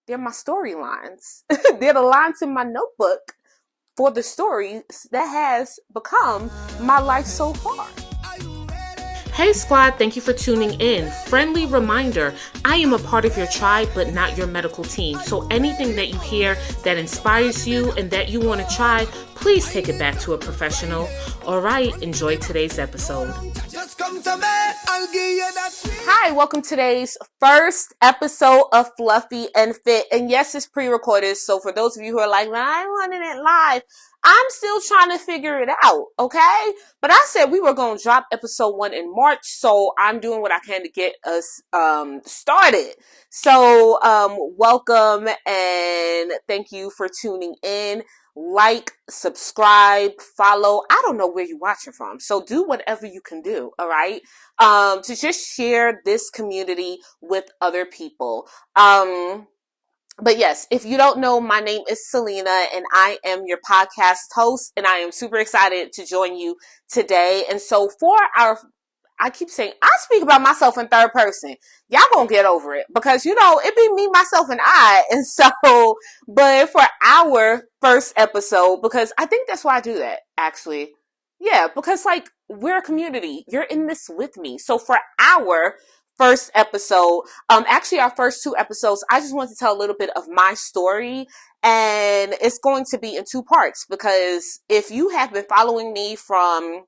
They're my storylines. They're the lines in my notebook for the stories that has become my life so far. Hey squad, thank you for tuning in. Friendly reminder, I am a part of your tribe, but not your medical team. So anything that you hear that inspires you and that you want to try, please take it back to a professional. All right, enjoy today's episode. Just come to me, I'll give you that. Hi, welcome to today's first episode of Fluffy and Fit. And yes, it's pre-recorded. So for those of you who are like, I wanted it live, I'm still trying to figure it out, okay? But I said we were going to drop episode 1 in March, so I'm doing what I can to get us started. So welcome and thank you for tuning in. Like, subscribe, follow. I don't know where you're watching from, so do whatever you can do, all right? To just share this community with other people. But yes, if you don't know, my name is Selena and I am your podcast host, and I am super excited to join you today. And so I keep saying, I speak about myself in third person. Y'all gonna get over it because, it be me, myself, and I. And so, but for our first episode, because I think that's why I do that, actually. Yeah, because we're a community. You're in this with me. So for our first episode, actually our first 2 episodes, I just want to tell a little bit of my story, and it's going to be in 2 parts because if you have been following me from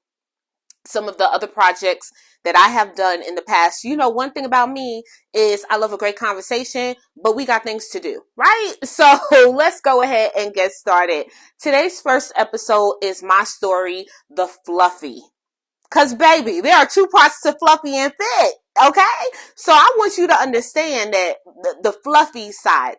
some of the other projects that I have done in the past, one thing about me is I love a great conversation, but we got things to do, right? So let's go ahead and get started. Today's first episode is my story, The Fluffy. Cause baby, there are 2 parts to Fluffy and Fit. Okay. So I want you to understand that the fluffy side.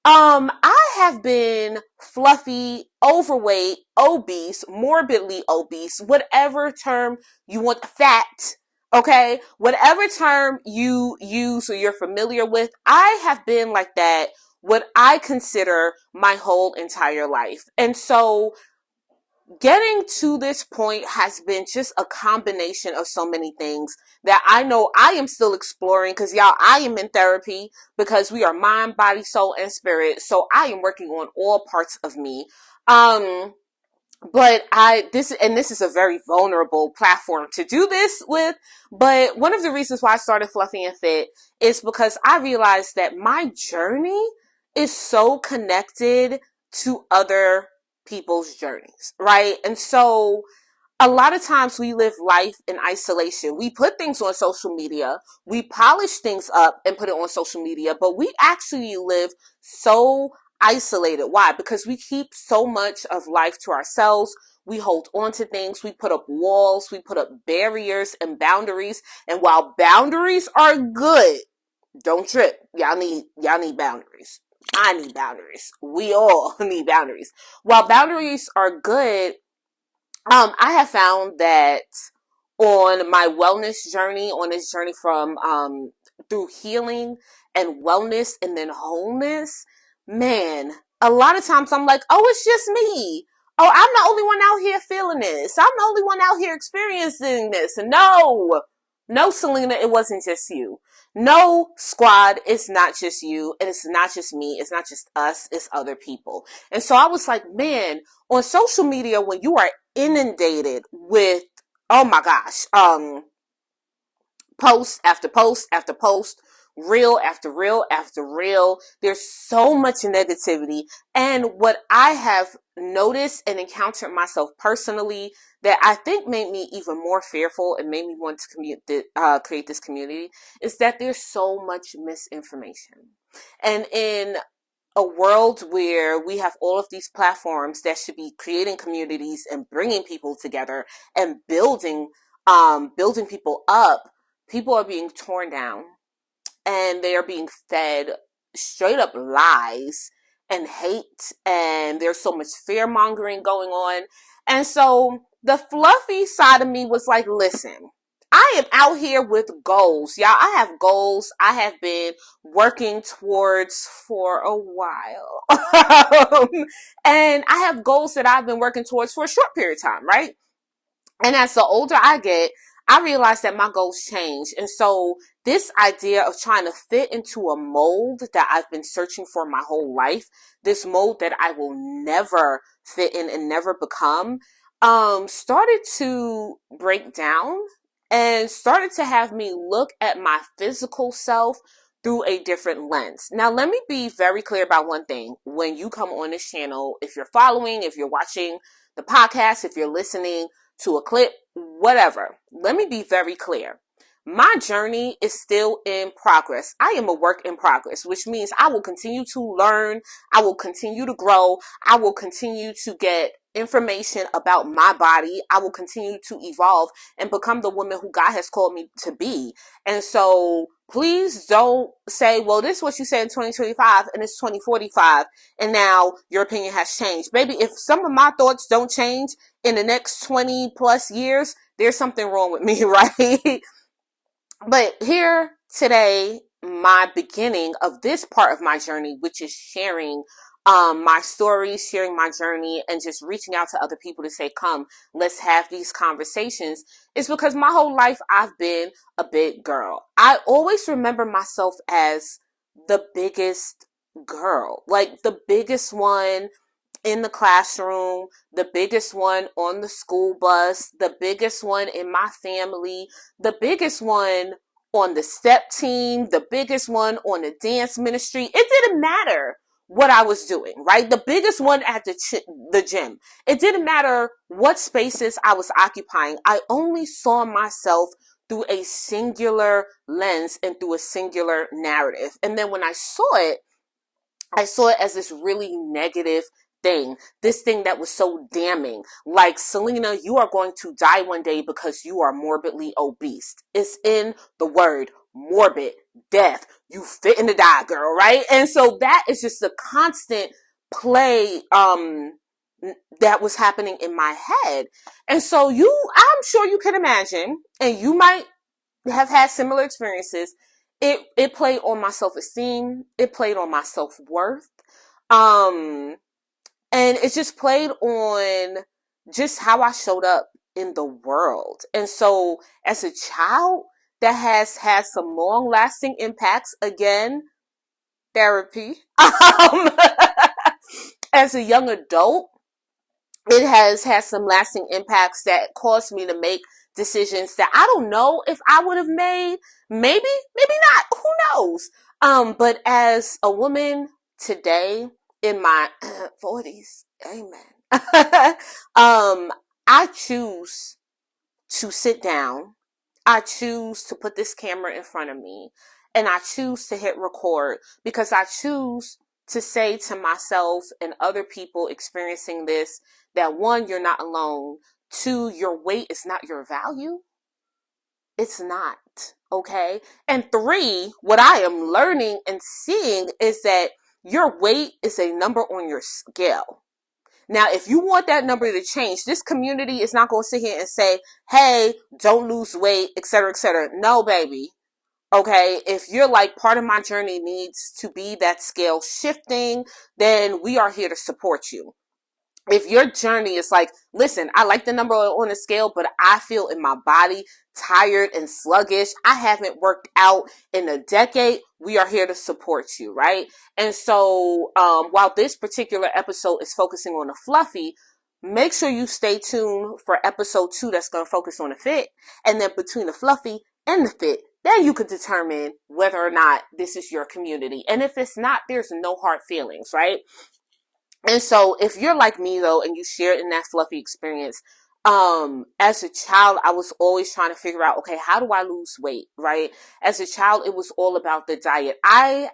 I have been fluffy, overweight, obese, morbidly obese, whatever term you want, fat, okay? Whatever term you use or you're familiar with, I have been like that, what I consider my whole entire life. And so getting to this point has been just a combination of so many things that I know I am still exploring, because y'all, I am in therapy because we are mind, body, soul, and spirit. So I am working on all parts of me. But this is a very vulnerable platform to do this with. But one of the reasons why I started Fluffy and Fit is because I realized that my journey is so connected to other people's journeys, right? And so a lot of times we live life in isolation. We put things on social media, we polish things up and put it on social media, but we actually live so isolated. Why? Because we keep so much of life to ourselves. We hold on to things. We put up walls. We put up barriers and boundaries. And while boundaries are good, don't trip. Y'all need boundaries. I need boundaries. We all need boundaries. While boundaries are good, I have found that on my wellness journey, on this journey from through healing and wellness and then wholeness, man, a lot of times I'm like, oh, it's just me. Oh, I'm the only one out here feeling this. I'm the only one out here experiencing this. No, Selena, it wasn't just you. No, squad, it's not just you. And it's not just me. It's not just us. It's other people. And so I was like, man, on social media, when you are inundated with, oh my gosh, post after post after post, reel after reel after reel. There's so much negativity. And what I have noticed and encountered myself personally that I think made me even more fearful and made me want to create this community is that there's so much misinformation. And in a world where we have all of these platforms that should be creating communities and bringing people together and building people up, people are being torn down and they are being fed straight up lies and hate, and there's so much fear mongering going on. And so the fluffy side of me was like, listen, I am out here with goals. Y'all, I have goals I have been working towards for a while. And I have goals that I've been working towards for a short period of time, right? And as the older I get, I realize that my goals change. And so this idea of trying to fit into a mold that I've been searching for my whole life, this mold that I will never fit in and never become, started to break down and started to have me look at my physical self through a different lens. Now, let me be very clear about one thing. When you come on this channel, if you're following, if you're watching the podcast, if you're listening to a clip, whatever, let me be very clear. My journey is still in progress. I am a work in progress, which means I will continue to learn. I will continue to grow. I will continue to get information about my body. I will continue to evolve and become the woman who God has called me to be. And so please don't say, well, this is what you said in 2025 and it's 2045 and now your opinion has changed. Baby, if some of my thoughts don't change in the next 20 plus years, there's something wrong with me, right? But here today, my beginning of this part of my journey, which is sharing my stories, sharing my journey, and just reaching out to other people to say, come, let's have these conversations, is because my whole life I've been a big girl. I always remember myself as the biggest girl, like the biggest one in the classroom, the biggest one on the school bus, the biggest one in my family, the biggest one on the step team, the biggest one on the dance ministry. It didn't matter what I was doing, right? The biggest one at the gym. It didn't matter what spaces I was occupying. I only saw myself through a singular lens and through a singular narrative. And then when I saw it as this really negative thing, this thing that was so damning, like, Selena, you are going to die one day because you are morbidly obese. It's in the word morbid, death. You fit in the die, girl, right? And so that is just a constant play that was happening in my head. And so I'm sure you can imagine, and you might have had similar experiences. It played on my self-esteem. It played on my self-worth. And it just played on just how I showed up in the world. And so as a child, that has had some long lasting impacts. Again, therapy. As a young adult, it has had some lasting impacts that caused me to make decisions that I don't know if I would have made. Maybe not. Who knows? But as a woman today in my 40s, amen. I choose to sit down. I choose to put this camera in front of me and I choose to hit record because I choose to say to myself and other people experiencing this that, one, you're not alone. Two, your weight is not your value. It's not. Okay. And three, what I am learning and seeing is that your weight is a number on your scale. Now, if you want that number to change, this community is not going to sit here and say, hey, don't lose weight, et cetera, et cetera. No, baby. Okay. If you're like, part of my journey needs to be that scale shifting, then we are here to support you. If your journey is like, listen, I like the number on the scale, but I feel in my body tired and sluggish. I haven't worked out in a decade. We are here to support you, right? And so while this particular episode is focusing on the fluffy, make sure you stay tuned for episode 2 that's going to focus on the fit. And then between the fluffy and the fit, then you could determine whether or not this is your community. And if it's not, there's no hard feelings, right? And so if you're like me though, and you share in that fluffy experience, as a child, I was always trying to figure out, okay, how do I lose weight? Right. As a child, it was all about the diet. I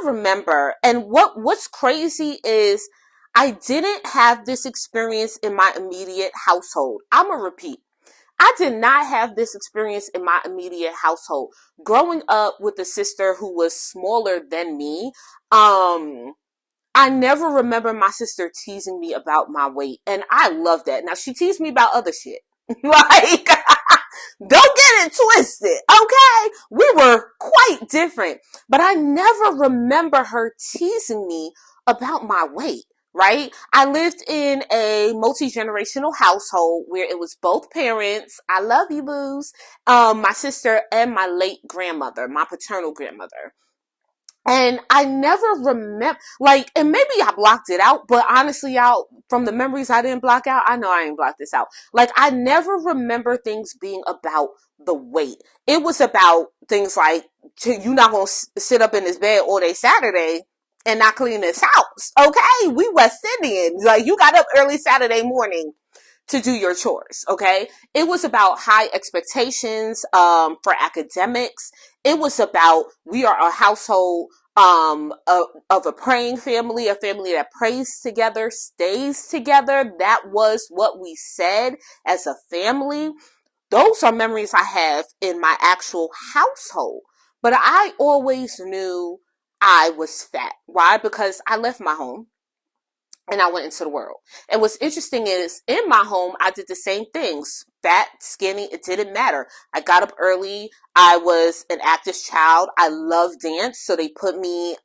remember, and what's crazy is I didn't have this experience in my immediate household. I'm a repeat. I did not have this experience in my immediate household. Growing up with a sister who was smaller than me, I never remember my sister teasing me about my weight. And I love that. Now, she teased me about other shit. Like, don't get it twisted. Okay. We were quite different, but I never remember her teasing me about my weight. right? I lived in a multi-generational household where it was both parents. I love you, boos. My sister and my late grandmother, my paternal grandmother. And I never remember, like, and maybe I blocked it out, but honestly, y'all, from the memories I didn't block out, I know I ain't blocked this out. Like, I never remember things being about the weight. It was about things like, you're not going to sit up in this bed all day Saturday and not clean this house. Okay? We West Indians. Like, you got up early Saturday morning to do your chores. Okay. It was about high expectations, for academics. It was about, we are a household, of a praying family, a family that prays together, stays together. That was what we said as a family. Those are memories I have in my actual household. But I always knew I was fat. Why? Because I left my home and I went into the world. And what's interesting is, in my home, I did the same things. Fat, skinny, it didn't matter. I got up early. I was an active child. I love dance. So they put me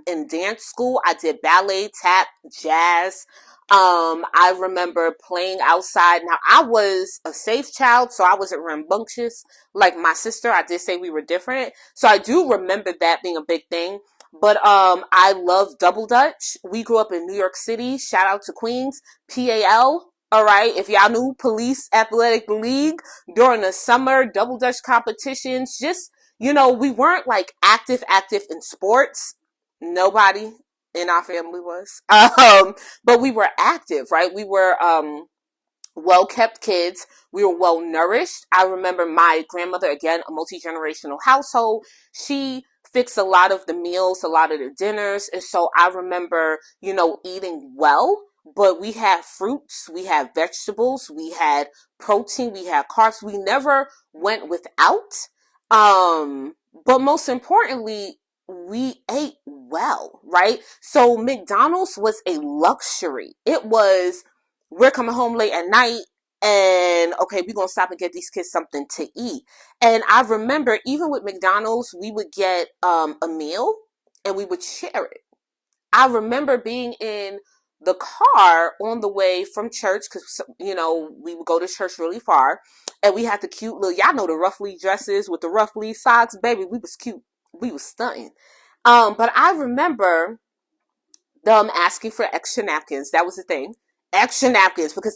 in dance school. I did ballet, tap, jazz. I remember playing outside. Now, I was a safe child, so I wasn't rambunctious like my sister. I did say we were different. So I do remember that being a big thing. But I love double dutch. We grew up in New York City. Shout out to Queens. PAL. All right. If y'all knew, Police Athletic League, during the summer, double dutch competitions. Just, we weren't like active in sports. Nobody in our family was. But we were active, right? We were well-kept kids. We were well-nourished. I remember my grandmother, again, a multi-generational household. She fixed a lot of the meals, a lot of the dinners. And so I remember, eating well, but we had fruits, we had vegetables, we had protein, we had carbs. We never went without. But most importantly, we ate well, right? So McDonald's was a luxury. It was, we're coming home late at night and okay, we're going to stop and get these kids something to eat. And I remember even with McDonald's, we would get a meal and we would share it. I remember being in the car on the way from church because, we would go to church really far and we had the cute little, y'all know the roughly dresses with the roughly socks. Baby, we was cute. We was stunting. But I remember them asking for extra napkins. That was the thing. Extra napkins because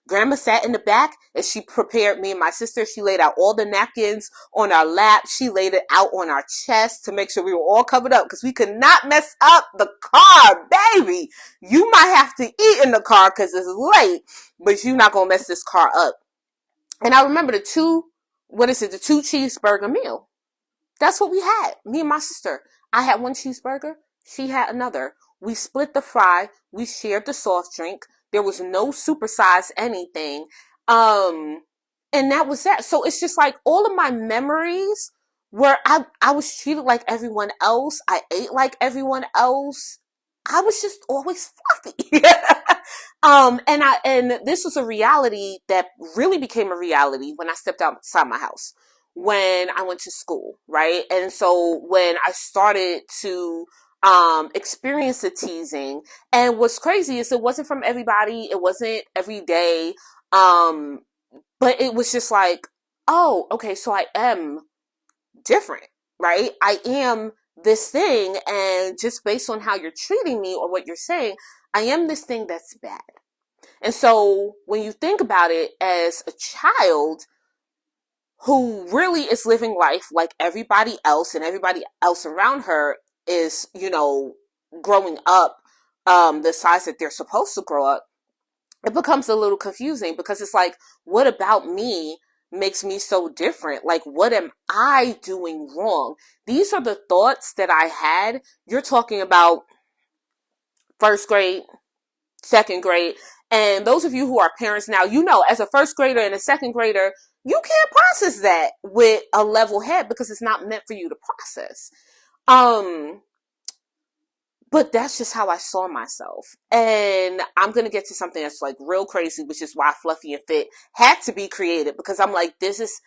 grandma sat in the back and she prepared me and my sister. She laid out all the napkins on our lap. She laid it out on our chest to make sure we were all covered up because we could not mess up the car, baby. You might have to eat in the car because it's late, but you're not going to mess this car up. And I remember the two cheeseburger meal. That's what we had. Me and my sister. I had one cheeseburger. She had another. We split the fry. We shared the soft drink. There was no supersize anything. And that was that. So it's just like all of my memories where I was treated like everyone else. I ate like everyone else. I was just always fluffy. And this was a reality that really became a reality when I stepped outside my house, when I went to school, right? And so when I started to experience the teasing, and what's crazy is it wasn't from everybody, it wasn't every day, but it was just like, oh, okay, so I am different, right? I am this thing, and just based on how you're treating me or what you're saying, I am this thing that's bad. And so when you think about it as a child who really is living life like everybody else and everybody else around her is, growing up the size that they're supposed to grow up, it becomes a little confusing because it's like, what about me makes me so different? Like, what am I doing wrong? These are the thoughts that I had. You're talking about first grade, second grade. And those of you who are parents now, as a first grader and a second grader, you can't process that with a level head because it's not meant for you to process. But that's just how I saw myself. And I'm going to get to something that's like real crazy, which is why Fluffy and Fit had to be created, because I'm like, this is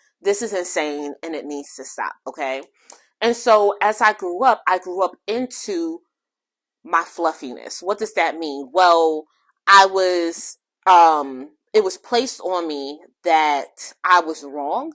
insane and it needs to stop. Okay. And so as I grew up into my fluffiness. What does that mean? Well, I was, it was placed on me that I was wrong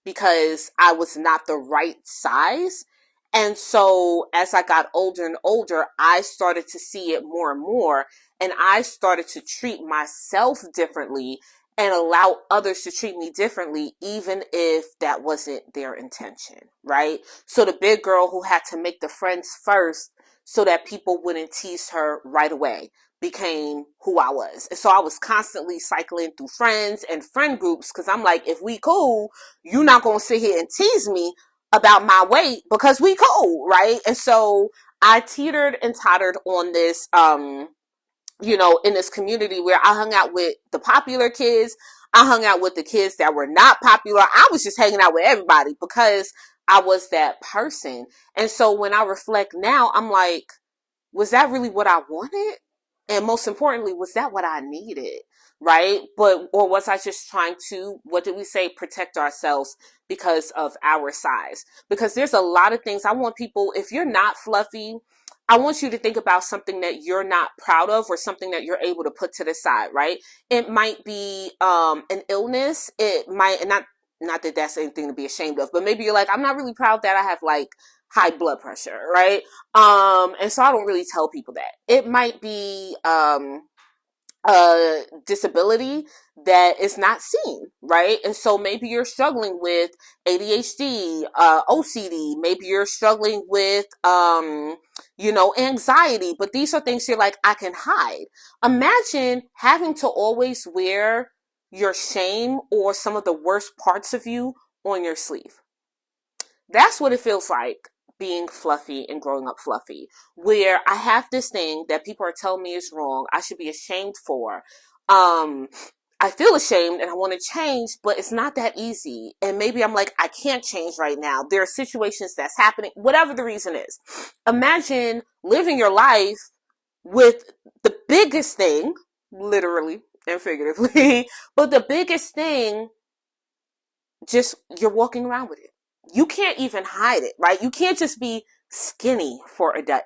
because I was not the right size. And so as I got older and older, I started to see it more and more. And I started to treat myself differently and allow others to treat me differently, even if that wasn't their intention, right? So the big girl who had to make the friends first so that people wouldn't tease her right away became who I was. And so I was constantly cycling through friends and friend groups because I'm like, if we cool, you're not going to sit here and tease me about my weight because we cool, right? And so I teetered and tottered on this, in this community where I hung out with the popular kids. I hung out with the kids that were not popular. I was just hanging out with everybody because I was that person. And so when I reflect now, I'm like, was that really what I wanted? And most importantly, was that what I needed? Right? Or was I just trying to, what did we say, protect ourselves because of our size? Because there's a lot of things I want people, if you're not fluffy, I want you to think about something that you're not proud of or something that you're able to put to the side, right? It might be an illness. It might, and not that that's anything to be ashamed of, but maybe you're like, I'm not really proud that I have like high blood pressure, right? And so I don't really tell people that. It might be a disability that is not seen, right? And so maybe you're struggling with ADHD, OCD, maybe you're struggling with, anxiety, but these are things you're like, I can hide. Imagine having to always wear your shame or some of the worst parts of you on your sleeve. That's what it feels like being fluffy and growing up fluffy, where I have this thing that people are telling me is wrong, I should be ashamed for. I feel ashamed and I want to change, but it's not that easy. And maybe I'm like, I can't change right now. There are situations that's happening, whatever the reason is. Imagine living your life with the biggest thing, literally and figuratively, but the biggest thing, just you're walking around with it. You can't even hide it, right? You can't just be skinny for a day.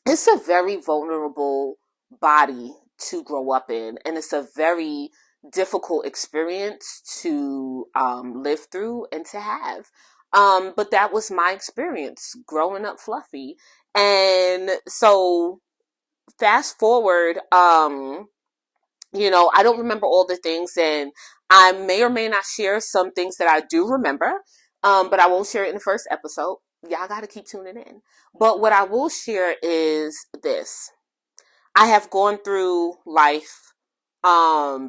It's a very vulnerable body to grow up in, and it's a very difficult experience to live through and to have. But that was my experience growing up fluffy. And so fast forward, I don't remember all the things, and I may or may not share some things that I do remember, but I won't share it in the first episode. Y'all got to keep tuning in. But what I will share is this. I have gone through life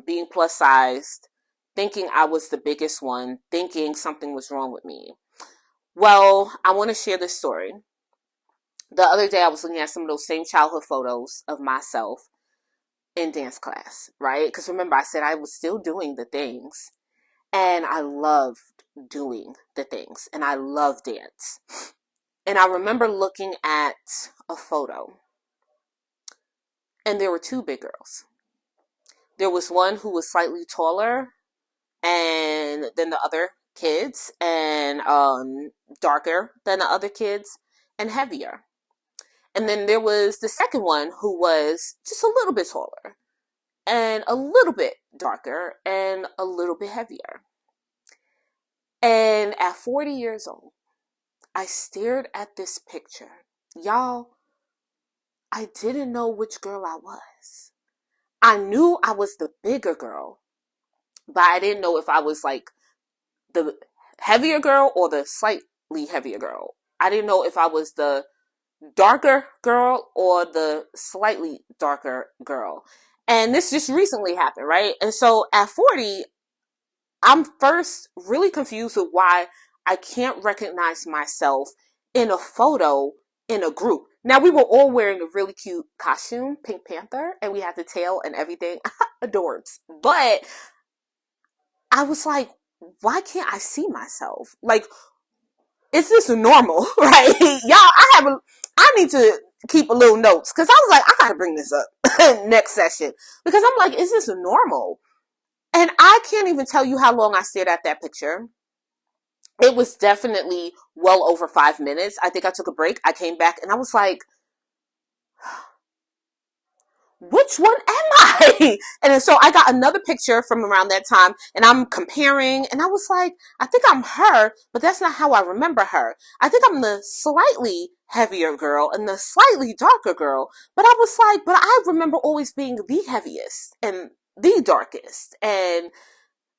being plus sized, thinking I was the biggest one, thinking something was wrong with me. Well, I want to share this story. The other day I was looking at some of those same childhood photos of myself in dance class, right? Because remember, I said I was still doing the things, and I loved doing the things, and I love dance. And I remember looking at a photo, and there were two big girls. There was one who was slightly taller and than the other kids, and darker than the other kids, and heavier. And then there was the second one who was just a little bit taller and a little bit darker and a little bit heavier. And at 40 years old, I stared at this picture. Y'all, I didn't know which girl I was. I knew I was the bigger girl, but I didn't know if I was like the heavier girl or the slightly heavier girl. I didn't know if I was the darker girl or the slightly darker girl. And this just recently happened, right? And so at 40, I'm first really confused with why I can't recognize myself in a photo in a group. Now, we were all wearing a really cute costume, Pink Panther, and we had the tail and everything. Adorbs. But I was like, why can't I see myself? Like, is this normal, right? Y'all, I need to keep a little notes, because I was like, I gotta bring this up next session, because I'm like, is this normal? And I can't even tell you how long I stared at that picture. It was definitely well over 5 minutes. I think I took a break. I came back and I was like, which one am I? And then so I got another picture from around that time and I'm comparing and I was like, I think I'm her, but that's not how I remember her. I think I'm the slightly heavier girl and the slightly darker girl. But I was like, but I remember always being the heaviest and the darkest. And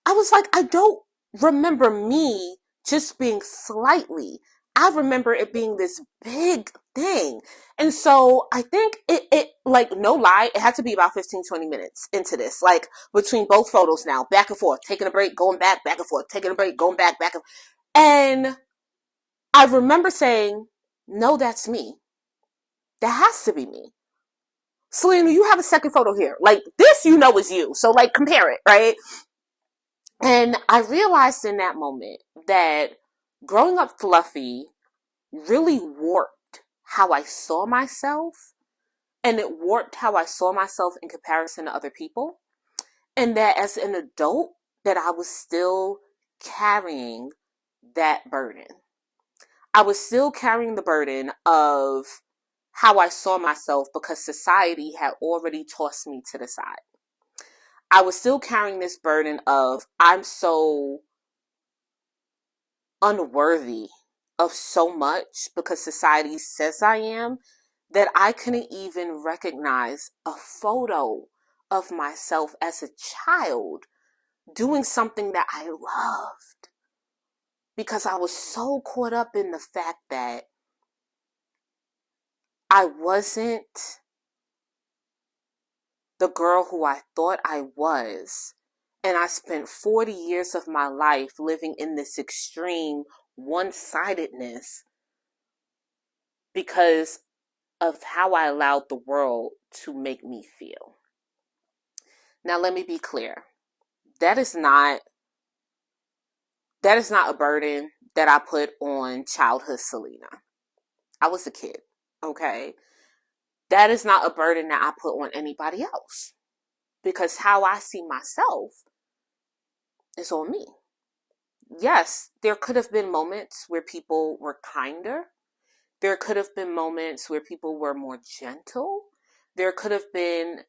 I was like, I don't remember me just being slightly. I remember it being this big thing. And so I think it like, no lie, it had to be about 15, 20 minutes into this, like between both photos now, back and forth, taking a break, going back and forth, taking a break, going back and, and I remember saying, no, that's me. That has to be me. Selena, you have a second photo here. Like this, is you. So like compare it, right? And I realized in that moment that growing up fluffy really warped how I saw myself, and it warped how I saw myself in comparison to other people. And that as an adult, that I was still carrying that burden. I was still carrying the burden of how I saw myself because society had already tossed me to the side. I was still carrying this burden of I'm so unworthy of so much because society says I am, that I couldn't even recognize a photo of myself as a child doing something that I loved, because I was so caught up in the fact that I wasn't the girl who I thought I was. And I spent 40 years of my life living in this extreme one-sidedness because of how I allowed the world to make me feel. Now, let me be clear. That is not a burden that I put on childhood Selena. I was a kid, okay? That is not a burden that I put on anybody else, because how I see myself is on me. Yes, there could have been moments where people were kinder. There could have been moments where people were more gentle. There could have been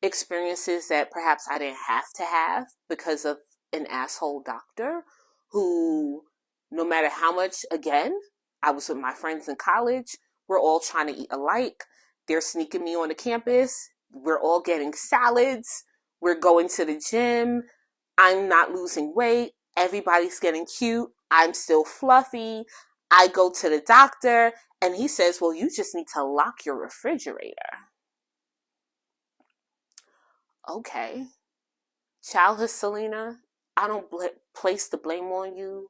experiences that perhaps I didn't have to have because of an asshole doctor who, no matter how much, again, I was with my friends in college, we're all trying to eat alike. They're sneaking me on the campus. We're all getting salads. We're going to the gym. I'm not losing weight. Everybody's getting cute. I'm still fluffy. I go to the doctor and he says, well, you just need to lock your refrigerator. Okay. Childhood Selena, I don't place the blame on you.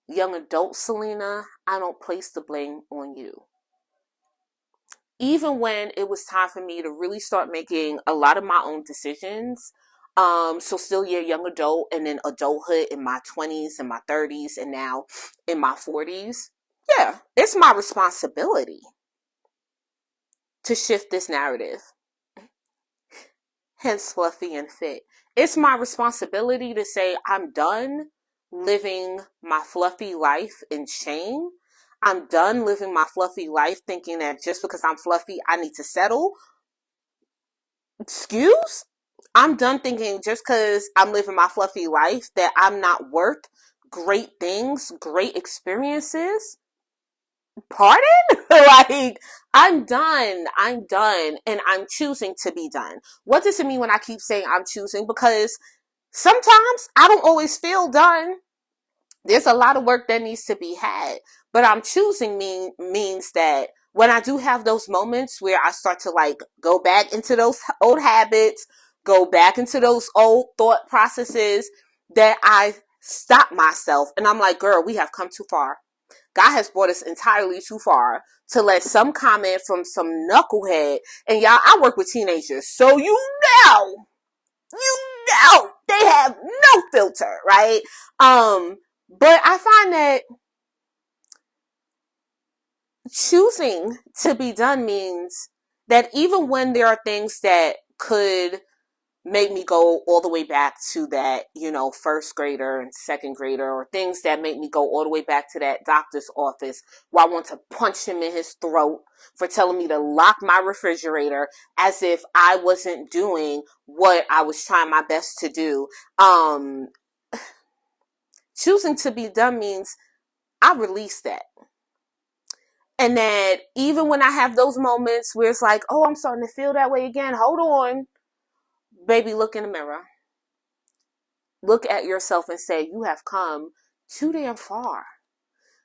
Young adult Selena, I don't place the blame on you. Even when it was time for me to really start making a lot of my own decisions, so still, yeah, young adult and then adulthood in my 20s and my 30s and now in my 40s, yeah, it's my responsibility to shift this narrative. Hence fluffy and fit. It's my responsibility to say I'm done living my fluffy life in shame. I'm done living my fluffy life thinking that just because I'm fluffy, I need to settle. Excuse? I'm done thinking just because I'm living my fluffy life that I'm not worth great things, great experiences. Pardon? Like, I'm done. And I'm choosing to be done. What does it mean when I keep saying I'm choosing? Because sometimes I don't always feel done. There's a lot of work that needs to be had. But I'm choosing means that when I do have those moments where I start to like go back into those old habits, go back into those old thought processes, that I stop myself and I'm like, girl, we have come too far. God has brought us entirely too far to let some comment from some knucklehead. And y'all, I work with teenagers, so know, they have no filter, right? But I find that choosing to be done means that even when there are things that could made me go all the way back to that, first grader and second grader, or things that make me go all the way back to that doctor's office where I want to punch him in his throat for telling me to lock my refrigerator, as if I wasn't doing what I was trying my best to do. Choosing to be done means I release that. And that even when I have those moments where it's like, oh, I'm starting to feel that way again, hold on. Baby, look in the mirror. Look at yourself and say, you have come too damn far.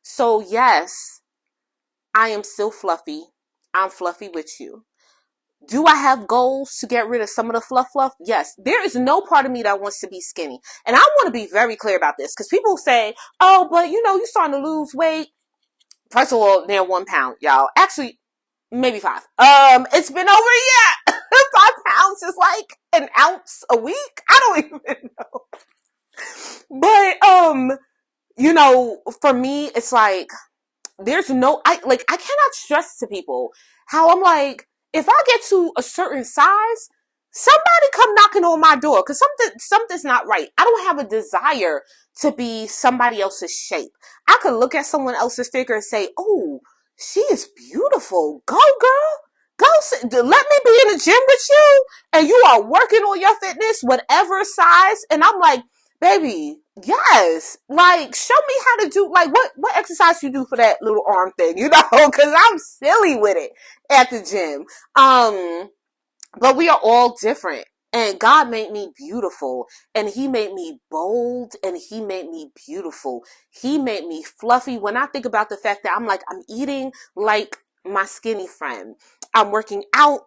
So yes, I am still fluffy. I'm fluffy with you. Do I have goals to get rid of some of the fluff? Yes. There is no part of me that wants to be skinny. And I want to be very clear about this, because people say, oh, but you're starting to lose weight. First of all, they're 1 pound, y'all. Actually, maybe 5. It's been over a year. 5 pounds is like an ounce a week. I don't even know. But, for me, it's like, I cannot stress to people how I'm like, if I get to a certain size, somebody come knocking on my door, because something's not right. I don't have a desire to be somebody else's shape. I could look at someone else's figure and say, oh, she is beautiful. Go, girl. Go let me be in the gym with you, and you are working on your fitness, whatever size. And I'm like, baby, yes. Like, show me how to do, like, what exercise you do for that little arm thing, because I'm silly with it at the gym. But we are all different. And God made me beautiful, and he made me bold, and he made me beautiful. He made me fluffy. When I think about the fact that I'm eating like my skinny friend, I'm working out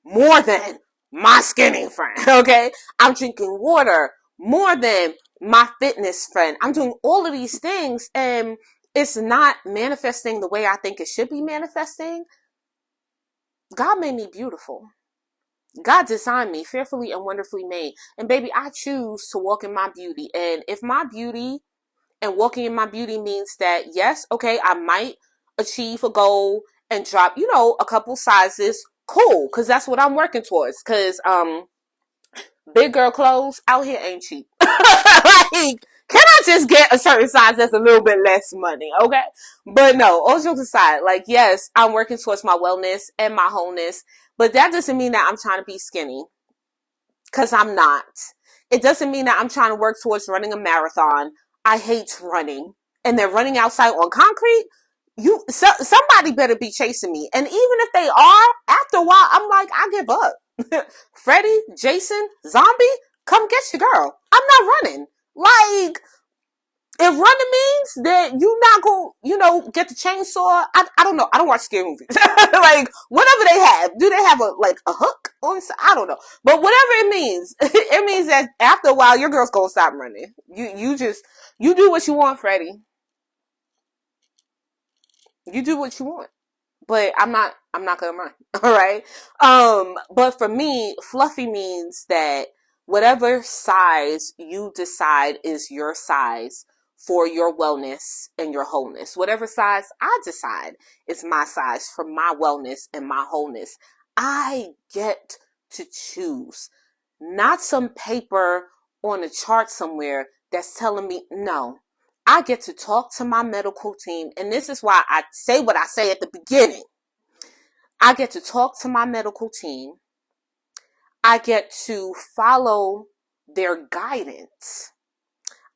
more than my skinny friend, okay? I'm drinking water more than my fitness friend. I'm doing all of these things, and it's not manifesting the way I think it should be manifesting. God made me beautiful. God designed me fearfully and wonderfully made. And baby, I choose to walk in my beauty. And if my beauty and walking in my beauty means that, yes, okay, I might achieve a goal and drop, a couple sizes, cool. Because that's what I'm working towards. Because big girl clothes out here ain't cheap. Like, can I just get a certain size that's a little bit less money, okay? But no, all jokes aside, like, yes, I'm working towards my wellness and my wholeness, but that doesn't mean that I'm trying to be skinny, because I'm not. It doesn't mean that I'm trying to work towards running a marathon. I hate running. And they're running outside on concrete. Somebody better be chasing me. And even if they are, after a while, I'm like, I give up. Freddy, Jason, Zombie, come get your girl. I'm not running. Like, if running means that you not gonna, get the chainsaw, I don't know. I don't watch scary movies. Like, whatever they have. Do they have a hook on? I don't know. But whatever it means, it means that after a while, your girl's gonna stop running. You do what you want, Freddie. You do what you want. But I'm not gonna run. All right. But for me, fluffy means that whatever size you decide is your size for your wellness and your wholeness, whatever size I decide is my size for my wellness and my wholeness, I get to choose, not some paper on a chart somewhere that's telling me no. I get to talk to my medical team, and this is why I say what I say at the beginning. I get to talk to my medical team. I get to follow their guidance.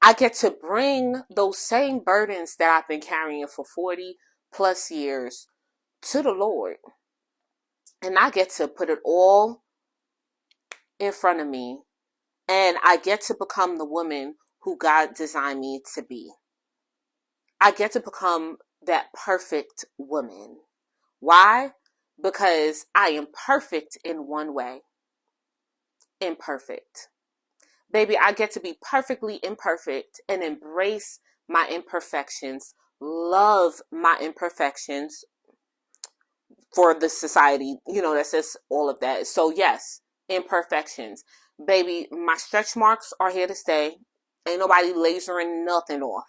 I get to bring those same burdens that I've been carrying for 40 plus years to the Lord. And I get to put it all in front of me. And I get to become the woman who God designed me to be. I get to become that perfect woman. Why? Because I am perfect in one way. Imperfect. Baby, I get to be perfectly imperfect and embrace my imperfections, love my imperfections for the society, that says all of that. So yes, imperfections. Baby, my stretch marks are here to stay. Ain't nobody lasering nothing off.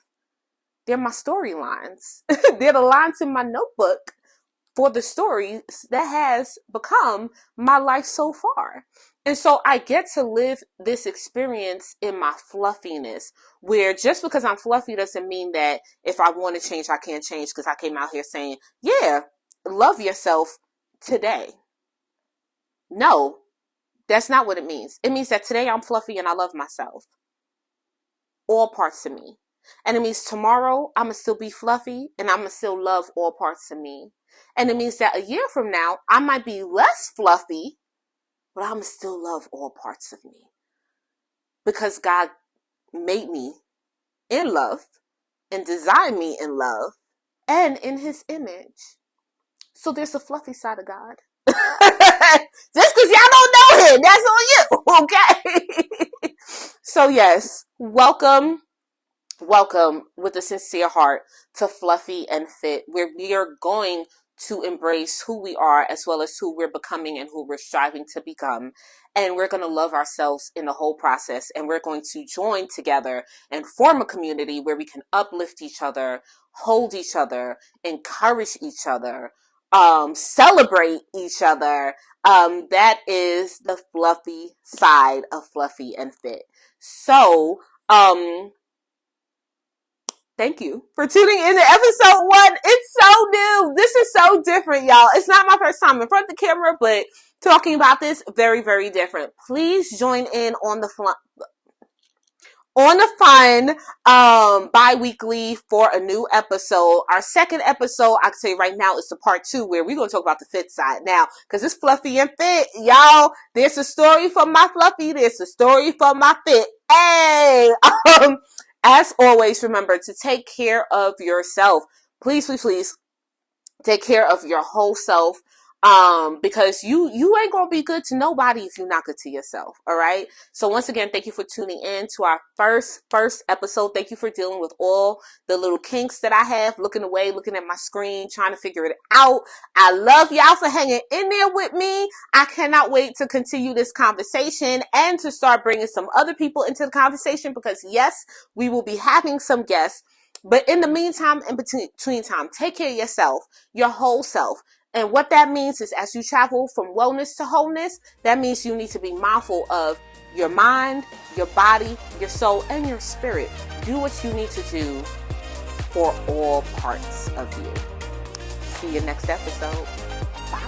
They're my storylines. They're the lines in my notebook for the stories that has become my life so far. And so I get to live this experience in my fluffiness, where just because I'm fluffy doesn't mean that if I want to change, I can't change, because I came out here saying, yeah, love yourself today. No, that's not what it means. It means that today I'm fluffy and I love myself. All parts of me. And it means tomorrow I'm going to still be fluffy and I'm going to still love all parts of me. And it means that a year from now, I might be less fluffy, but I'm going to still love all parts of me. Because God made me in love and designed me in love and in his image. So there's a fluffy side of God. Just because y'all don't know him, that's on you, okay? So yes, welcome with a sincere heart to Fluffy and Fit, where we are going to embrace who we are as well as who we're becoming and who we're striving to become. And we're going to love ourselves in the whole process. And we're going to join together and form a community where we can uplift each other, hold each other, encourage each other, celebrate each other. That is the fluffy side of Fluffy and Fit. So, thank you for tuning in to episode 1. It's so new. This is so different, y'all. It's not my first time in front of the camera, but talking about this, very, very different. Please join in on the fun bi-weekly for a new episode. Our second episode, I can say right now, is the part 2, where we're going to talk about the fit side now, because it's Fluffy and Fit, y'all. There's a story for my Fluffy, there's a story for my Fit. Hey, as always, remember to take care of yourself. Please, please, please take care of your whole self. Because you ain't gonna be good to nobody if you're not good to yourself. All right. So once again, thank you for tuning in to our first episode. Thank you for dealing with all the little kinks that I have, looking away, looking at my screen, trying to figure it out. I love y'all for hanging in there with me. I cannot wait to continue this conversation and to start bringing some other people into the conversation, because yes, we will be having some guests. But in the meantime, in between time, take care of yourself, your whole self. And what that means is, as you travel from wellness to wholeness, that means you need to be mindful of your mind, your body, your soul, and your spirit. Do what you need to do for all parts of you. See you next episode. Bye.